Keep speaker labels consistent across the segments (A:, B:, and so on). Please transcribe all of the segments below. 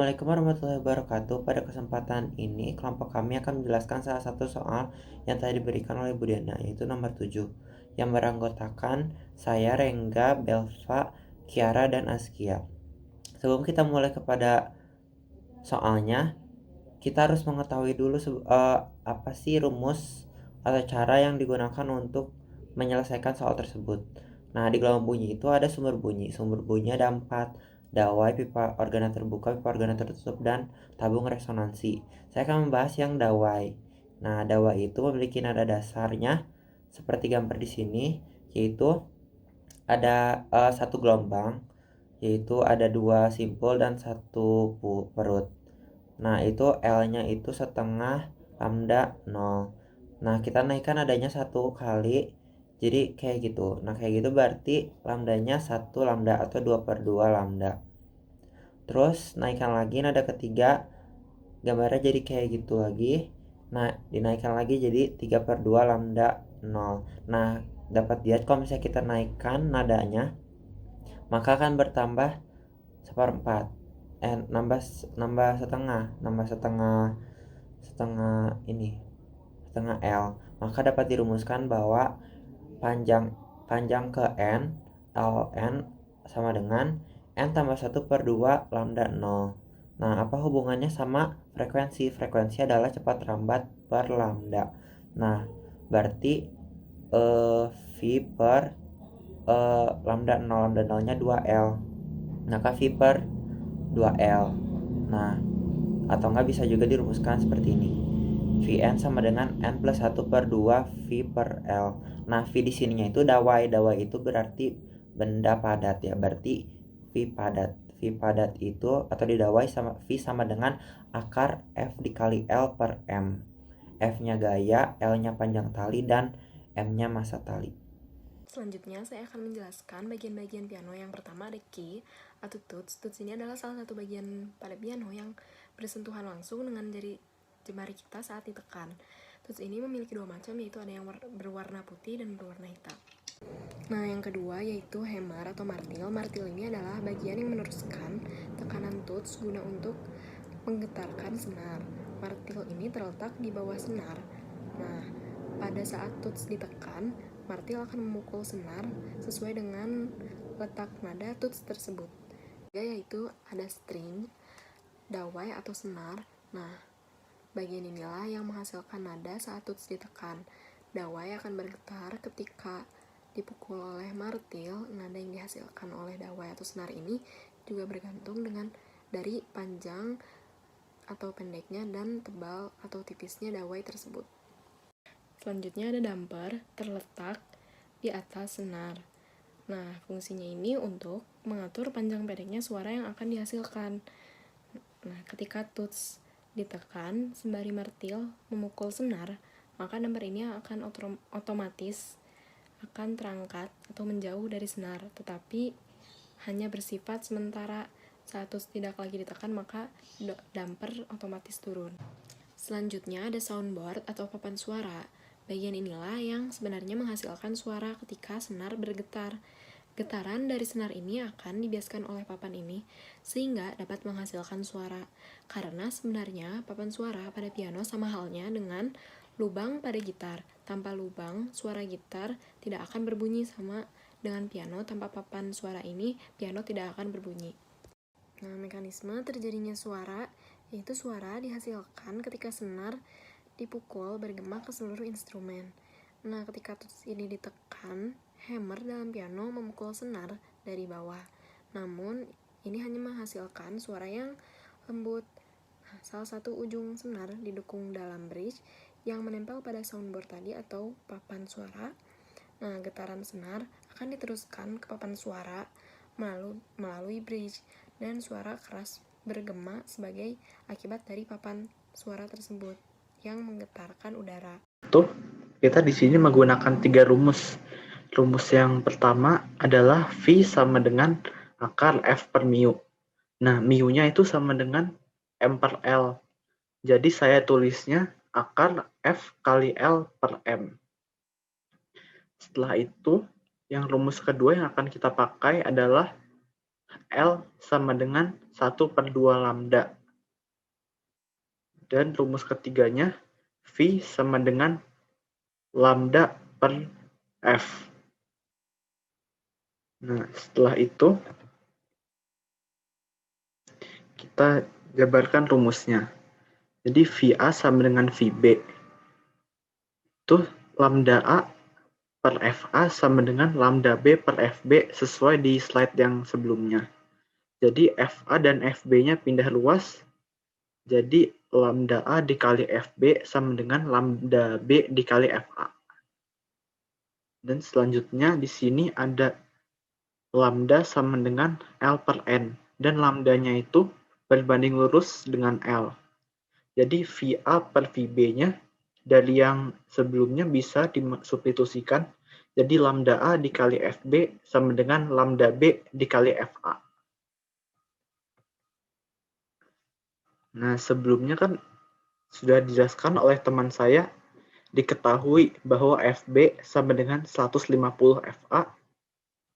A: Assalamualaikum warahmatullahi wabarakatuh. Pada kesempatan ini, kelompok kami akan menjelaskan salah satu soal yang tadi diberikan oleh Bu Diana, yaitu nomor 7, yang beranggotakan saya, Rengga, Belva, Kiara, dan Askia. Sebelum kita mulai kepada soalnya, kita harus mengetahui dulu apa sih rumus atau cara yang digunakan untuk menyelesaikan soal tersebut. Nah, di gelombang bunyi itu ada sumber bunyi. Sumber bunyi ada 4: dawai, pipa organa terbuka, pipa organa tertutup, dan tabung resonansi. Saya akan membahas yang dawai. Nah, dawai itu memiliki nada dasarnya seperti gambar di sini, yaitu ada satu gelombang, yaitu ada 2 simpul dan 1 perut. Nah, itu L-nya itu setengah lambda 0. Nah, kita naikkan adanya 1 kali. Jadi kayak gitu. Nah, kayak gitu berarti lambdanya 1 lambda atau 2/2 lambda. Terus naikkan lagi nada ketiga. Gambarnya jadi kayak gitu lagi. Nah, dinaikkan lagi jadi 3/2 lambda 0. Nah, dapat lihat kalau misalnya kita naikkan nadanya, maka akan bertambah seperempat. Nambah nambah setengah, nambah setengah setengah ini, setengah L. Maka dapat dirumuskan bahwa panjang panjang ke N, ln sama dengan N tambah 1/2 lambda 0. Nah, apa hubungannya sama frekuensi? Frekuensi adalah cepat lambat per lambda. Nah, berarti V per lambda 0, lambda 0-nya 2L. Maka V per 2L. Nah, atau enggak bisa juga dirumuskan seperti ini. Vn sama dengan N plus 1/2 V per L. Nah, V di sininya itu dawai. Dawai itu berarti benda padat ya. Berarti V padat. V padat itu atau didawai sama V sama dengan akar F dikali L per M. F-nya gaya, L-nya panjang tali, dan M-nya massa tali.
B: Selanjutnya, saya akan menjelaskan bagian-bagian piano. Yang pertama ada key atau tuts. Tuts ini adalah salah satu bagian pada piano yang bersentuhan langsung dengan jemari kita saat ditekan. Tuts ini memiliki 2 macam, yaitu ada yang berwarna putih dan berwarna hitam. Nah, yang kedua yaitu hammer atau martil. Martil ini adalah bagian yang meneruskan tekanan tuts guna untuk menggetarkan senar. Martil ini terletak di bawah senar. Nah, pada saat tuts ditekan, martil akan memukul senar sesuai dengan letak nada tuts tersebut. Yaitu ada string, dawai atau senar. Nah, bagian inilah yang menghasilkan nada saat tuts ditekan. Dawai akan bergetar ketika dipukul oleh martil. Nada yang dihasilkan oleh dawai atau senar ini juga bergantung dari panjang atau pendeknya dan tebal atau tipisnya dawai tersebut. Selanjutnya ada damper, terletak di atas senar. Nah, fungsinya ini untuk mengatur panjang pendeknya suara yang akan dihasilkan. Nah, ketika tuts ditekan sembari martil memukul senar, maka damper ini akan otomatis akan terangkat atau menjauh dari senar, tetapi hanya bersifat sementara. Saat tuts tidak lagi ditekan, maka damper otomatis turun. Selanjutnya ada soundboard atau papan suara. Bagian inilah yang sebenarnya menghasilkan suara ketika senar bergetar. Getaran dari senar ini akan dibiaskan oleh papan ini sehingga dapat menghasilkan suara. Karena sebenarnya papan suara pada piano sama halnya dengan lubang pada gitar. Tanpa lubang, suara gitar tidak akan berbunyi. Sama dengan piano, tanpa papan suara ini, piano tidak akan berbunyi. Nah, mekanisme terjadinya suara yaitu suara dihasilkan ketika senar dipukul bergema ke seluruh instrumen. Nah, ketika tuts ini ditekan, hammer dalam piano memukul senar dari bawah. Namun, ini hanya menghasilkan suara yang lembut. Nah, salah satu ujung senar didukung dalam bridge yang menempel pada soundboard tadi atau papan suara. Nah, getaran senar akan diteruskan ke papan suara melalui bridge dan suara keras bergema sebagai akibat dari papan suara tersebut yang menggetarkan udara.
C: Tuh, kita di sini menggunakan 3 rumus. Rumus yang pertama adalah V sama dengan akar F per mu. Nah, mu-nya itu sama dengan M per L. Jadi saya tulisnya akar F kali L per M. Setelah itu, yang rumus kedua yang akan kita pakai adalah L sama dengan 1/2 lambda. Dan rumus ketiganya, V sama dengan lambda per F. Nah, setelah itu, kita jabarkan rumusnya. Jadi VA sama dengan VB. Itu lambda A per FA sama dengan lambda B per FB sesuai di slide yang sebelumnya. Jadi FA dan FB-nya pindah luas. Jadi lambda A dikali FB sama dengan lambda B dikali FA. Dan selanjutnya di sini ada lambda sama dengan L per N. Dan lambdanya itu berbanding lurus dengan L. Jadi VA per VB-nya dari yang sebelumnya bisa disubstitusikan. Jadi lambda A dikali FB sama dengan lambda B dikali FA. Nah, sebelumnya kan sudah dijelaskan oleh teman saya, diketahui bahwa FB sama dengan 150 FA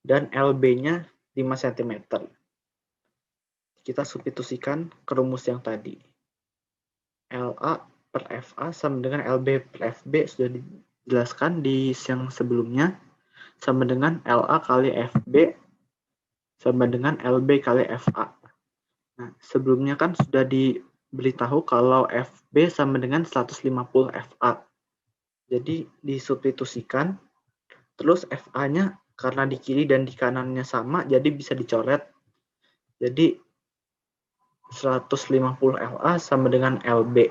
C: dan LB-nya 5 cm. Kita substitusikan ke rumus yang tadi. LA per FA sama dengan LB per FB sudah dijelaskan di yang sebelumnya, sama dengan LA kali FB sama dengan LB kali FA. Nah, sebelumnya kan sudah diberitahu kalau FB sama dengan 150 FA. Jadi disubstitusikan, terus FA-nya karena di kiri dan di kanannya sama, jadi bisa dicoret. Jadi 150 LA sama dengan LB.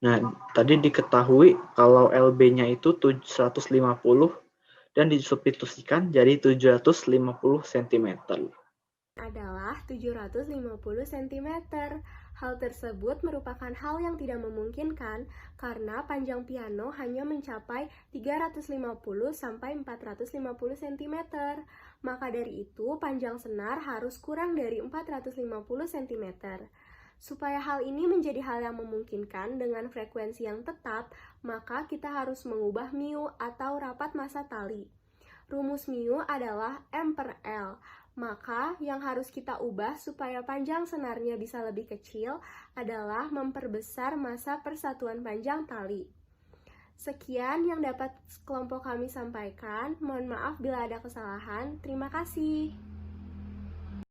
C: Nah, tadi diketahui kalau LB-nya itu 150 dan disubstitusikan jadi 750 cm.
B: Adalah 750 cm. Hal tersebut merupakan hal yang tidak memungkinkan karena panjang piano hanya mencapai 350 sampai 450 cm. Maka dari itu, panjang senar harus kurang dari 450 cm. Supaya hal ini menjadi hal yang memungkinkan dengan frekuensi yang tetap, maka kita harus mengubah mu atau rapat massa tali. Rumus mu adalah M per L. Maka yang harus kita ubah supaya panjang senarnya bisa lebih kecil adalah memperbesar massa persatuan panjang tali. Sekian yang dapat kelompok kami sampaikan. Mohon maaf bila ada kesalahan. Terima kasih.